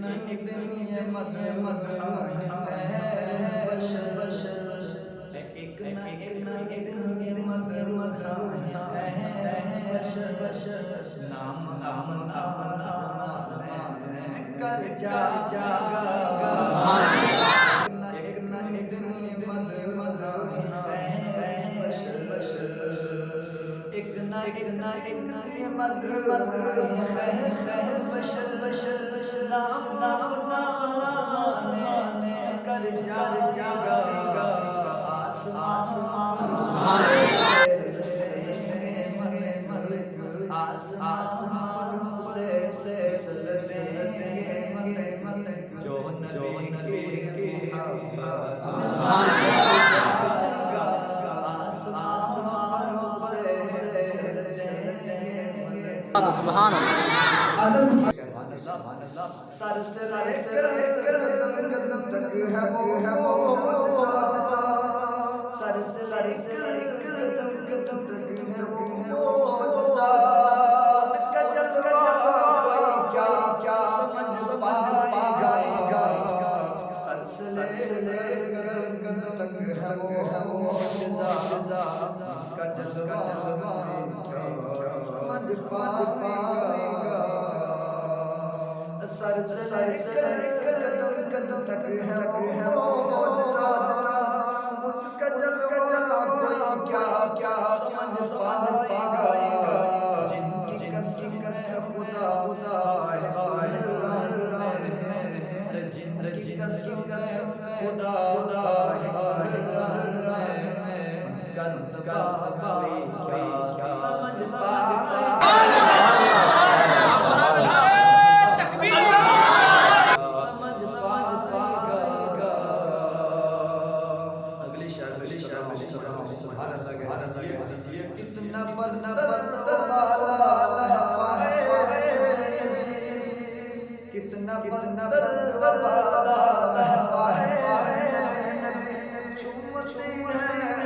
एक दिन ये मद मद है बशर बशर एक दिन ये मद मद है बशर बशर नाम नाम नाम कर जा जागा एक दिन ये मद मद है बशर बशर एक दिन ये मद मद है बशर बशर नाम नाम नाम कर जा जागा आसमान जो सुभान सर से कदम तक है वो सर से कदम तक है वो गजल क्या क्या समझ पाएगा सर से कदम तक है वो गजल क्या समझ पाएगा सर से कदम तक है वो गजल क्या क्या समझ पाएगा जिनकी कस खुदा जिनकी कस खुदा क्या समझ पाएगा कितना कितना चूमते हैं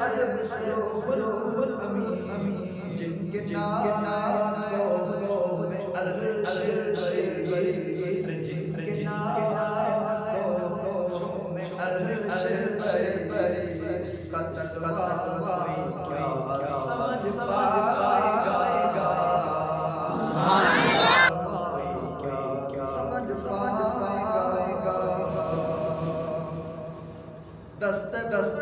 अजब से खुल जिनके नाम को अर्श जिनके नाम को अर्श उसका तलवा क्या समझ पाएगा समझ पाएगा दस्त दस्त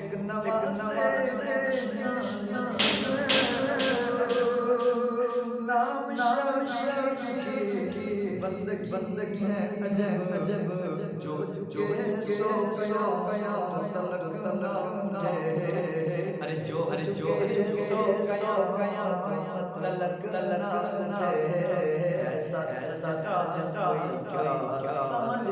एक नवाज नाम की बंदगी है अजब जो सो गया तलक अरे जो सो गया तलक ऐसा समझ